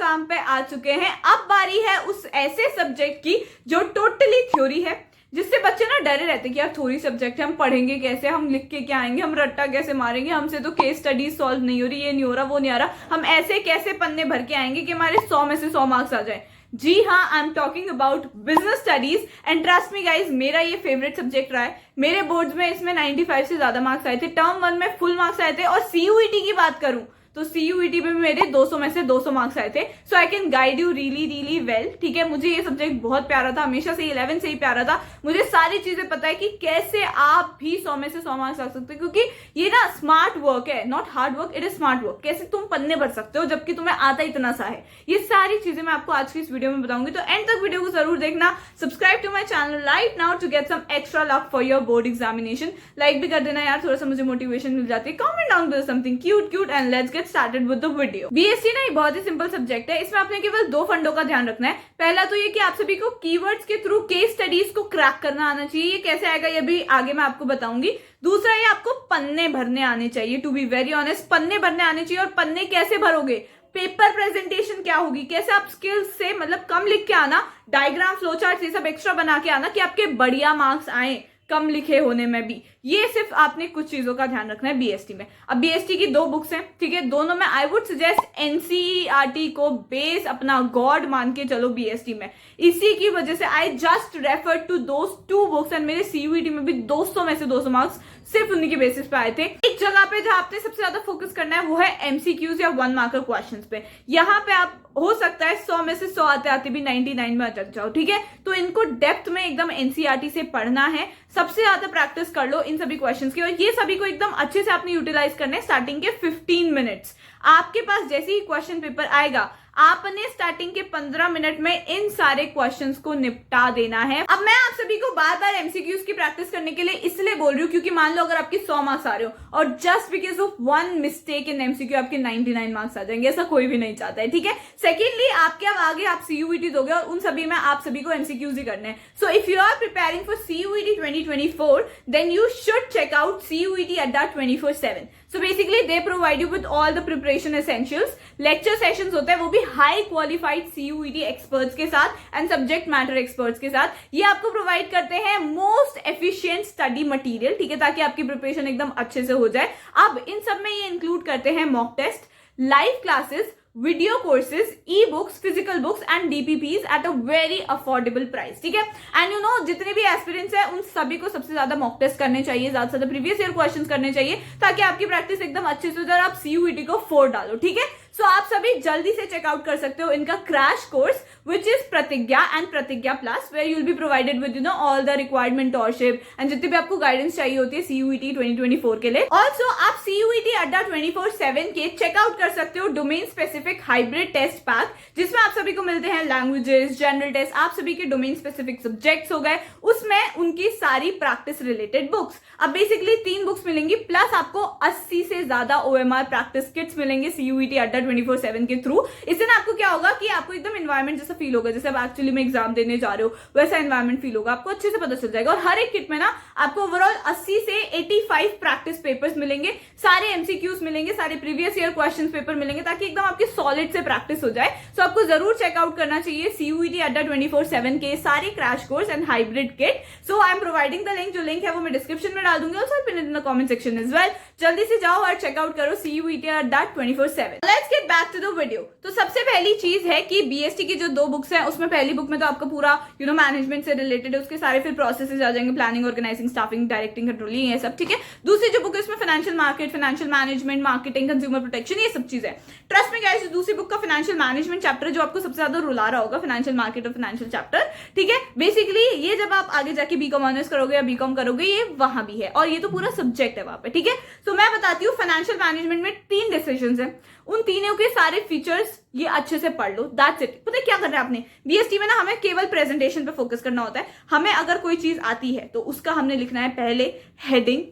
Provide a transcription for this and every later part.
मुकाम पे आ चुके हैं। अब बारी है उस ऐसे सब्जेक्ट की जो टोटली थ्योरी है, जिससे बच्चे ना डरे रहते कि यार थ्योरी सब्जेक्ट है, हम पढ़ेंगे कैसे, हम लिख के क्या आएंगे, हम रट्टा कैसे मारेंगे, हमसे तो केस स्टडीज सॉल्व नहीं हो रही, ये नहीं हो रहा, वो नहीं आ रहा, हम ऐसे कैसे पन्ने भर के आएंगे कि हमारे 100 में से 100 मार्क्स आ जाए। जी हाँ, I am talking about business studies and trust me guys, मेरा ये फेवरेट सब्जेक्ट रहा है। मेरे बोर्ड्स में इसमें 95 से ज्यादा मार्क्स आए थे, टर्म 1 में फुल मार्क्स आए थे, और सीयूईटी की बात करूं तो सीयूईटी में मेरे 200 में से 200 मार्क्स आए थे। So I can guide you really really well. ठीक है, मुझे ये सब्जेक्ट बहुत प्यारा था, हमेशा से 11 से ही प्यारा था। मुझे सारी चीजें पता है कि कैसे आप भी 100 में से 100 मार्क्स आ सकते हो, क्योंकि ये ना स्मार्ट वर्क है, not hard work, it is smart work. कैसे तुम पन्ने भर सकते हो जबकि तुम्हें आता इतना सा है, ये सारी चीजें मैं आपको आज की इस वीडियो में बताऊंगी। तो एंड तक वीडियो को जरूर देखना। Subscribe to my channel right now to get some extra luck for your board examination. Like भी कर देना यार, थोड़ा सा मुझे मोटिवेशन मिल जाती है। Comment down with something cute and let's get started with the video. BSc ना बहुत ही सिंपल सब्जेक्ट है। इसमें आपने केवल 2 फंडों का ध्यान रखना है। पहला तो ये कि आप सभी को कीवर्ड्स के थ्रू केस स्टडीज को क्रैक करना आना चाहिए। ये कैसे आएगा ये भी आगे मैं आपको बताऊंगी। दूसरा, ये आपको पन्ने भरने आने चाहिए। टू बी वेरी ऑनेस्ट, पन्ने भरने आने चाहिए। और पन्ने कैसे भरोगे, पेपर प्रेजेंटेशन क्या होगी, कैसे आप स्किल्स से मतलब कम लिख के आना, डायग्राम फ्लो चार्ट ये सब एक्स्ट्रा बना के आना कि आपके बढ़िया मार्क्स आए कम लिखे होने में भी। ये सिर्फ आपने कुछ चीजों का ध्यान रखना है बीएसटी में। अब बीएसटी की 2 बुक्स हैं, ठीक है, दोनों में आई वुड सजेस्ट एनसीईआरटी को बेस अपना गॉड मान के चलो बीएसटी में। इसी की वजह से I just refer to those 2 books and मेरे सीयूईटी में भी 200 में से 200 मार्क्स सिर्फ उन्हीं के बेसिस पे आए थे। एक जगह पे जहां आपने सबसे ज्यादा फोकस करना है वो है एमसीक्यूज या 1 मार्कर क्वेश्चंस पे। यहाँ पे आप हो सकता है 100 में से 100 आते आते भी 99 में अटक जाओ। ठीक है, तो इनको डेप्थ में एकदम एनसीईआरटी से पढ़ना है, सबसे ज्यादा प्रैक्टिस कर लो इन सभी क्वेश्चंस की। और ये सभी को एकदम अच्छे से आपने यूटिलाइज करने स्टार्टिंग के 15 मिनट्स। आपके पास जैसे ही क्वेश्चन पेपर आएगा, आपने स्टार्टिंग के 15 मिनट में इन सारे क्वेश्चंस को निपटा देना है। अब मैं आप सभी को बार बार एमसीक्यूज की प्रैक्टिस करने के लिए इसलिए बोल रही हूँ क्योंकि मान लो अगर आपकी 100 मार्क्स आ रहे हो और just because of 1 mistake in MCQ आपके 99 मार्क्स आ जाएंगे, ऐसा कोई भी नहीं चाहता है। ठीक है, सेकेंडली आपके अब आगे आप सीयूईटी दोगे और उन सभी में आप सभी को एमसीक्यूज ही करने हैं। So if you are preparing for CUET 2024 then you should check out CUET Adda 24/7। So basically they provide you with all the preparation essentials। Lecture sessions होते हैं वो भी हाई क्वालिफाइड CUET एक्सपर्ट्स के साथ and subject matter experts के साथ। ये आपको प्रोवाइड करते हैं मोस्ट एफिशिएंट स्टडी मटेरियल, ठीक है, ताकि आपकी प्रिपरेशन एकदम अच्छे से हो जाए। अब इन सब में ये इंक्लूड करते हैं mock test, live classes, video courses, e books, physical books and DPPs at a very affordable price. ठीक है, एंड यू नो जितने भी एस्पिरेंट्स हैं उन सभी को सबसे ज्यादा मॉक टेस्ट करने चाहिए, ज्यादा से ज्यादा प्रीवियस ईयर क्वेश्चंस करने चाहिए, ताकि आपकी प्रैक्टिस एकदम अच्छे से हो जाए और आप सीयूईटी को 4 डालो। ठीक है, सो आप सभी जल्दी से चेकआउट कर सकते हो इनका crash course which is Pratigya and Pratigya plus, where you will be provided with you know all the required mentorship and जितनी भी आपको गाइडेंस चाहिए होती है सीयूईटी 2024 के लिए। ऑल्सो आप सीयूईटी अड्डा 24/7 के चेकआउट कर सकते हो domain specific hybrid test pack, जिसमें आप सभी को मिलते हैं लैंग्वेजेस, जनरल टेस्ट, आप सभी के डोमेन स्पेसिफिक सब्जेक्ट्स हो गए, उसमें उनकी सारी प्रैक्टिस रिलेटेड बुक्स। अब बेसिकली 3 बुक्स मिलेंगी प्लस आपको 80 से ज्यादा OMR प्रैक्टिस किट्स मिलेंगे सीयूईटी अड्डा 24/7 के थ्रू। इससे ना आपको क्या होगा कि आपको एकदम एनवायरमेंट जैसा फील होगा, जैसे आप एक्चुअली में एग्जाम देने जा रहे हो वैसा एनवायरमेंट फील होगा, आपको अच्छे से पता चल जाएगा। और हर एक किट में ना आपको ओवरऑल 80 से 85 प्रैक्टिस पेपर्स मिलेंगे, सारे एमसीक्यूज मिलेंगे, सारे प्रीवियस ईयर क्वेश्चन पेपर मिलेंगे, ताकि एकदम आपकी सॉलिड से प्रैक्टिस हो जाए। सो आपको जरूर चेकआउट करना चाहिए सीयूईटी अड्डा 24/7 के सारे crash course and hybrid kit. So I am providing the link, जो लिंक है वो मैं डिस्क्रिप्शन में डाल दूंगी, also pin in the comment section as well. जल्दी से जाओ और चेकआउट करो CUET Adda 24/7। Let's get back to the video. तो सबसे पहली चीज है कि बीएसटी की जो 2 बुक्स हैं उसमें पहली बुक में तो आपका पूरा यू नो मैनेजमेंट से रिलेटेड है, उसके सारे फिर प्रोसेसेस आ जाएंगे, planning, organising, staffing, directing, controlling, ये सब। ठीक है, दूसरी जो बुक है उसमें financial market, financial management, marketing, consumer protection, ये सब चीजें। ट्रस्ट में गाइस, दूसरी बुक का फाइनेंशियल मैनेजमेंट चैप्टर जो आपको सबसे ज्यादा रुला रहा होगा, फाइनेंशियल मार्केट और फाइनेंशियल चैप्टर। ठीक है, बेसिकली ये जब आप आगे जाके बीकॉम ऑनर्स करोगे या बीकॉम करोगे, ये वहां भी है और ये तो पूरा सब्जेक्ट है वहां पे। ठीक है, तो मैं बताती हूँ फाइनेंशियल मैनेजमेंट में 3 डिसीजंस हैं, उन तीनों के सारे फीचर्स ये अच्छे से पढ़ लो, दैट्स इट। पता है क्या करना है आपने बीएसटी में ना, हमें केवल प्रेजेंटेशन पे फोकस करना होता है। हमें अगर कोई चीज आती है तो उसका हमने लिखना है पहले हेडिंग,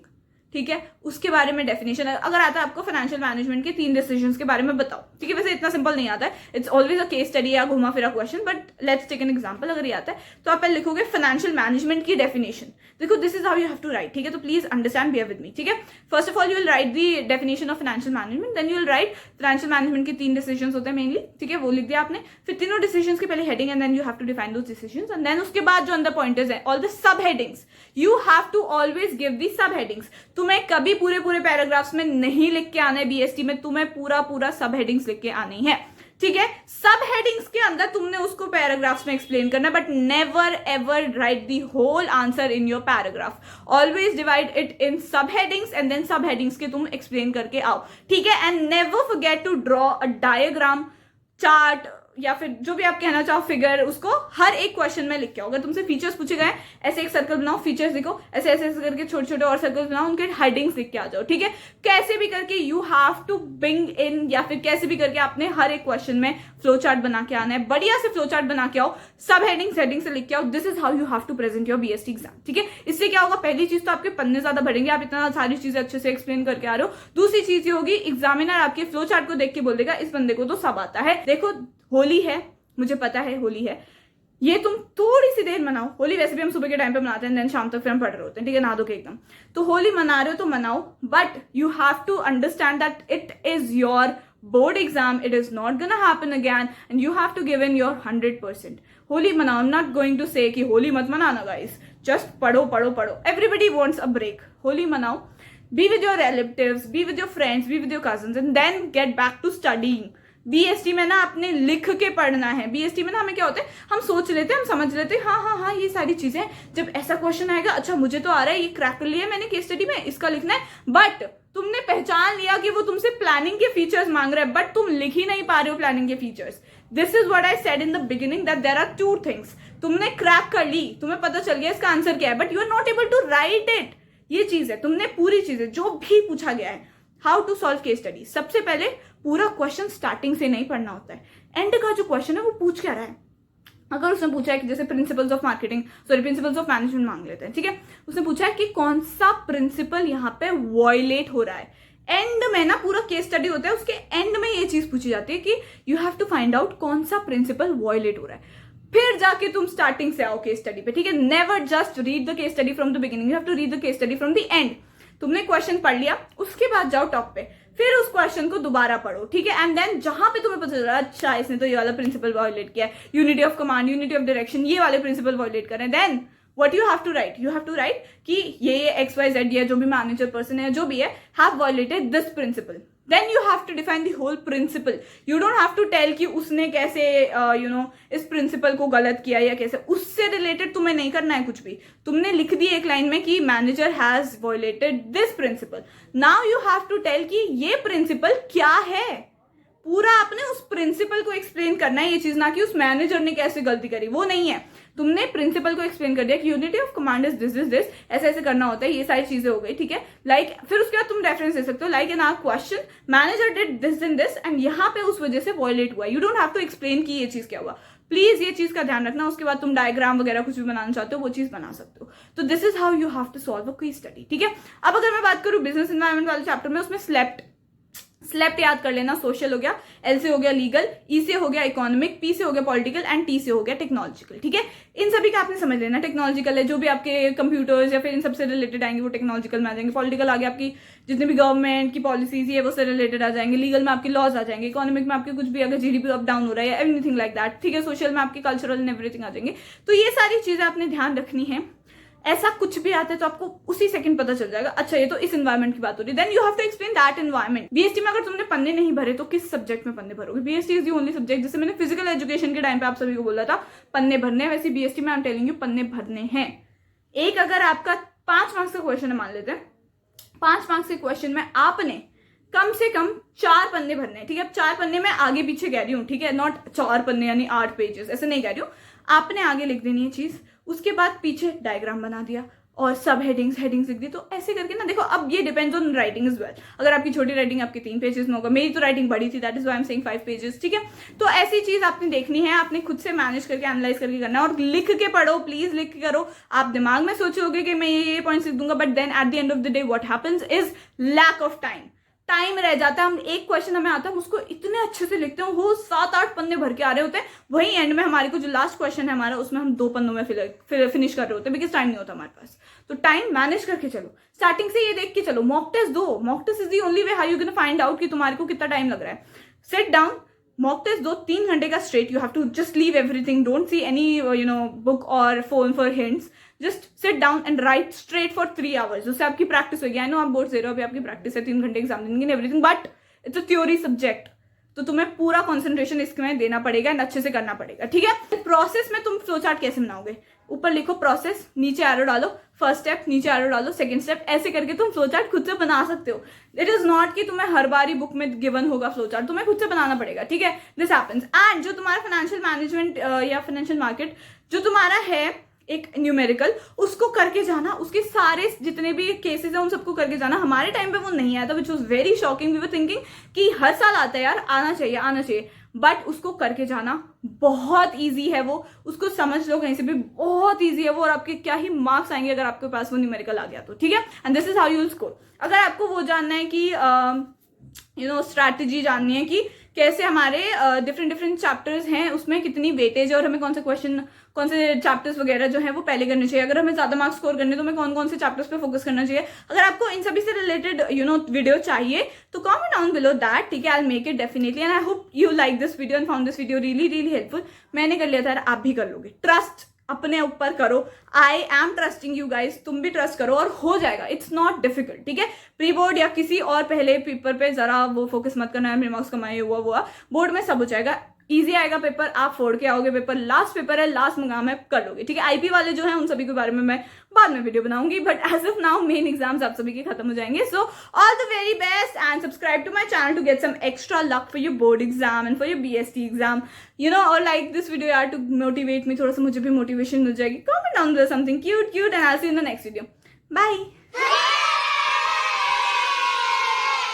ठीक है, उसके बारे में डेफिनेशन। अगर आता है आपको फाइनेंशियल मैनेजमेंट के 3 डिसीजंस के बारे में बताओ, ठीक है, वैसे इतना सिंपल नहीं आता है, it's always a case study या घुमा फिरा question, but let's take an example. अगर ये आता है तो आप पहले लिखोगे फाइनेंशियल मैनेजमेंट की डेफिनेशन। देखो this is how you have to write, ठीक है, तो please understand, bear with me, ठीक है। First of all you will write the definition of financial management, then you will write financial management के 3 decisions होते हैं mainly, ठीक है, वो लिख दिया आपने। फिर तीनों डिसीजंस की पहले heading and then you have to define those decisions, and then उसके बाद जो अंदर पॉइंटर्स है, all the subheadings, you have to always give the subheadings. तुम्हें कभी पूरे पैराग्राफ्स में नहीं लिख के आना है बीएसटी में, तुम्हें पूरा सब हेडिंग्स लिख के आनी है, ठीक है। सब हेडिंग्स के अंदर तुमने उसको पैराग्राफ्स में एक्सप्लेन करना है, but never ever write the whole answer in your paragraph. Always divide it in subheadings and then subheadings के तुम एक्सप्लेन करके आओ, ठीक है। And never forget to draw a diagram, chart, या फिर जो भी आप कहना चाहो फिगर, उसको हर एक क्वेश्चन में लिख के आओ। अगर तुमसे फीचर्स पूछे गए, ऐसे एक सर्कल बनाओ, फीचर्स लिखो, ऐसे ऐसे करके छोटे छोटे और सर्कल्स बनाओ, उनके हेडिंग्स लिख के आ जाओ, ठीक है। कैसे भी करके you have to being in, या फिर कैसे भी करके आपने हर एक क्वेश्चन में फ्लो चार्ट बना के आना है, बढ़िया से फ्लो चार्ट बना के आओ, सब हेडिंग से लिख के आओ। This is how you have to present your BST exam, ठीक है। इससे क्या होगा, पहली चीज तो आपके पन्ने ज्यादा बढ़ेंगे, आप इतना सारी चीजें अच्छे से एक्सप्लेन करके आ रहे हो। दूसरी चीज ये होगी, एग्जामिनर आपके फ्लो चार्ट को देख के बोल देगा इस बंदे को तो सब आता है। देखो होली है, मुझे पता है होली है, ये तुम थोड़ी सी देर मनाओ। होली वैसे भी हम सुबह के टाइम पे मनाते हैं, देन शाम तक फिर हम पढ़ रहे होते हैं, ठीक है, नहा धो के एकदम। तो होली मना रहे हो तो मनाओ, but you have to understand that it is your board exam, it is not gonna happen again and you have to give in your 100%। Holi मनाओ, I am not going to say कि होली मत मनाना गाइस, जस्ट पढ़ो पढ़ो पढ़ो। Everybody wants a break, Holi मनाओ, be with your relatives, be with your friends, be with your cousins, and then get back to studying. BST में ना आपने लिख के पढ़ना है। बीएसटी में ना हमें क्या होता है, हम सोच लेते हैं, हम समझ लेते हैं, हाँ ये सारी चीजें, जब ऐसा क्वेश्चन आएगा, अच्छा मुझे तो आ रहा है, ये क्रैक कर लिया मैंने केस स्टडी में, इसका लिखना है, बट तुमने पहचान लिया कि वो तुमसे प्लानिंग के फीचर्स मांग रहा है, बट तुम लिख ही नहीं पा रहे हो प्लानिंग के features. This is what I said in the beginning, that there are 2 things. तुमने क्रैक कर ली, तुम्हें पता चल गया इसका आंसर क्या है, but you are not able to write it. ये चीज है, तुमने पूरी चीजें जो भी पूछा गया है, how to solve case study, सबसे पहले पूरा क्वेश्चन स्टार्टिंग से नहीं पढ़ना होता है, एंड का जो क्वेश्चन है वो पूछ क्या रहा है। अगर उसने पूछा है कि जैसे प्रिंसिपल्स ऑफ मैनेजमेंट मांग लेते हैं, ठीक है, उसने पूछा है कि कौन सा प्रिंसिपल यहाँ पे वॉयलेट हो रहा है, एंड में ना पूरा केस स्टडी होता है, उसके एंड में ये चीज पूछी जाती है कि you have to find out कौन सा प्रिंसिपल वॉयलेट हो रहा है, फिर जाके तुम स्टार्टिंग से आओ केस स्टडी पे, ठीक है। Never just read the case study from the beginning, you have to read the case study from the end. तुमने क्वेश्चन पढ़ लिया, उसके बाद जाओ टॉप पे, फिर उस क्वेश्चन को दोबारा पढ़ो, ठीक है, एंड देन जहां पे तुम्हें पता चल रहा है अच्छा इसने तो ये वाला प्रिंसिपल वॉयलेट किया है, unity of command, unity of direction, ये वाले प्रिंसिपल वॉयलेट कर रहे हैं, then what you have to write, you have to write कि ये XYZ या जो भी मैनेजर पर्सन है जो भी है have violated this principal. Then you have to define the whole principle. You don't have to tell कि उसने कैसे इस प्रिंसिपल को गलत किया या कैसे, उससे रिलेटेड तुम्हें नहीं करना है कुछ भी। तुमने लिख दी एक लाइन में कि manager has violated this principle, now you have to tell कि ये प्रिंसिपल क्या है, पूरा आपने उस प्रिंसिपल को एक्सप्लेन करना है, ये चीज ना कि उस मैनेजर ने कैसे गलती करी, वो नहीं है। तुमने प्रिंसिपल को एक्सप्लेन कर दिया कि unity of command is this, ऐसे ऐसे करना होता है, ये सारी चीजें हो गई, ठीक है। लाइक फिर उसके बाद तुम रेफरेंस दे सकते हो, like in our question manager did this in this and यहाँ पे उस वजह से वॉयलेट हुआ। You don't have to explain कि ये चीज क्या हुआ, प्लीज ये चीज का ध्यान रखना। उसके बाद तुम डायग्राम वगैरह कुछ भी बनाना चाहते हो वो चीज बना सकते हो। तो this is how you have to solve a case study, ठीक है। अब अगर मैं बात करूं बिजनेस एनवायरनमेंट वाले चैप्टर में, उसमें स्लेप्ट याद कर लेना, सोशल हो गया, एल से हो गया लीगल, ई से हो गया इकोनॉमिक, पी से हो गया पॉलिटिकल एंड टी से हो गया टेक्नोलॉजिकल, ठीक है। इन सभी का आपने समझ लेना, टेक्नोलॉजिकल है जो भी आपके कंप्यूटर्स या फिर इन सबसे रिलेटेड आएंगे वो टेक्नोलॉजिकल में आ जाएंगे, पॉलिटिकल आ गया आपकी जितने भी गवर्नमेंट की पॉलिसीज है वो से रिलेटेड आ जाएंगे, लीगल में आपके लॉज आ जाएंगे, इकोनॉमिक में आपके कुछ भी अगर जीडीपी अप डाउन हो रहा है या एनीथिंग लाइक दैट, ठीक है, सोशल में आपके कल्चरल एंड एवरीथिंग आ जाएंगे। तो ये सारी चीजें आपने ध्यान रखनी है। ऐसा कुछ भी आता है तो आपको उसी सेकंड पता चल जाएगा, अच्छा ये तो इस एनवायरमेंट की बात हो रही है, then you have to explain that environment. BST में अगर तुमने पन्ने नहीं भरे तो किस सब्जेक्ट में पन्ने भरोगे? BST is the only subject, जैसे मैंने फिजिकल एजुकेशन के टाइम पे आप सभी को बोला था पन्ने भरने, वैसे बीएसटी में आई एम टेलिंग यू पन्ने भरने हैं। एक अगर आपका 5 मार्क्स का क्वेश्चन है, मान लेते हैं 5 मार्क्स के क्वेश्चन में आपने कम से कम 4 पन्ने भरने हैं, ठीक है। अब 4 पन्ने में आगे पीछे कह रही हूँ, ठीक है, नॉट 4 पन्ने यानी 8 पेजेस, ऐसे नहीं कह रही हूँ। आपने आगे लिख देनी है चीज, उसके बाद पीछे डायग्राम बना दिया, और सब हेडिंग्स लिख दी। तो ऐसे करके ना देखो, अब ये depends on writing is well. अगर आपकी छोटी राइटिंग आपके 3 पेजेस में होगा, मेरी तो राइटिंग बड़ी थी, that is why I am saying 5 pages, ठीक है। तो ऐसी चीज आपने देखनी है, आपने खुद से मैनेज करके एनालाइज करके करना है, और लिख के पढ़ो, प्लीज लिख के करो। आप दिमाग में सोचोगे कि मैं ये पॉइंट्स लिख दूंगा, but then at the end of the day what happens is lack of time रह जाता है। हम एक क्वेश्चन हमें आता है, हम उसको इतने अच्छे से लिखते हैं, वो 7-8 पन्ने भर के आ रहे होते हैं, वहीं एंड में हमारे को जो लास्ट क्वेश्चन है हमारा, उसमें हम 2 पन्नों में फिनिश कर रहे होते हैं, बिकॉज टाइम नहीं होता हमारे पास। तो टाइम मैनेज करके चलो, स्टार्टिंग से ये देख के चलो। मॉक टेस्ट दो, mock test is the only way how you can find out कि तुम्हारे को कितना टाइम लग रहा है। सिट डाउन, मॉक टेस्ट दो 3 घंटे का straight. You have to just leave everything, don't see any book और phone for hints, just sit down and write straight for 3 hours. उससे आपकी प्रैक्टिस होगी। आई नो आप बोर्ड दे रहे हो, अभी आपकी प्रैक्टिस है 3 घंटे एग्जाम देंगे everything, but it's a theory subject, तो तुम्हें पूरा कंसंट्रेशन इसमें देना पड़ेगा एंड अच्छे से करना पड़ेगा, ठीक है। प्रोसेस में तुम फ्लो चार्ट कैसे बनाओगे? ऊपर लिखो प्रोसेस, नीचे एरो डालो, फर्स्ट स्टेप, नीचे एरो डालो, सेकंड स्टेप, ऐसे करके तुम फ्लो चार्ट खुद से बना सकते हो। इट इज नॉट कि तुम्हें हर बार ही बुक में गिवन होगा फ्लो चार्ट, तुम्हें खुद से बनाना पड़ेगा, ठीक है। This happens. एंड जो तुम्हारा फाइनेंशियल मैनेजमेंट या फाइनेंशियल मार्केट जो तुम्हारा है एक न्यूमेरिकल, उसको करके जाना, उसके सारे जितने भी केसेस है उन सबको करके जाना। हमारे टाइम पे वो नहीं आया था, which was very shocking. We were thinking कि हर साल आता है यार, आना चाहिए, बट उसको करके जाना बहुत ईजी है। वो उसको समझ लो कहीं से भी, बहुत ईजी है वो, और आपके क्या ही मार्क्स आएंगे अगर आपके पास वो न्यूमेरिकल आ गया तो, ठीक है। And this is how you will score. अगर आपको वो जानना है कि स्ट्रैटेजी जाननी है कि कैसे हमारे डिफरेंट चैप्टर्स हैं, उसमें कितनी वेटेज है और हमें कौन से चैप्टर्स वगैरह जो है वो पहले करने चाहिए, अगर हमें ज्यादा मार्क्स स्कोर करने तो हमें कौन से चैप्टर्स पे फोकस करना चाहिए, अगर आपको इन सभी से रिलेटेड वीडियो चाहिए तो कमेंट डाउन बिलो दैट, ठीक है। I will make it definitely and I hope you like this video and found this video really helpful. मैंने कर लिया था, आप भी कर लोगे। ट्रस्ट अपने ऊपर करो, I am trusting you guys, तुम भी ट्रस्ट करो और हो जाएगा। इट्स नॉट डिफिकल्ट, ठीक है। प्री बोर्ड या किसी और पहले पेपर पे जरा वो फोकस मत करना है, मेरे मार्क्स कमाए हुआ बोर्ड में सब हो जाएगा, इजी आएगा पेपर, आप फोड़ के आओगे पेपर। लास्ट पेपर है, लास्ट मुकाम है, कर लोगे, ठीक है। आईपी वाले जो है उन सभी के बारे में मैं बाद में वीडियो बनाऊंगी, but as of now main exams आप सभी के खत्म हो जाएंगे। So all the very best and subscribe to my channel to get some extra luck for your board exam and for your BST exam, और like this video यार to motivate me, थोड़ा सा मुझे भी मोटिवेशन मिल जाएगी। Comment down there something cute and I will see you in the next video. Bye.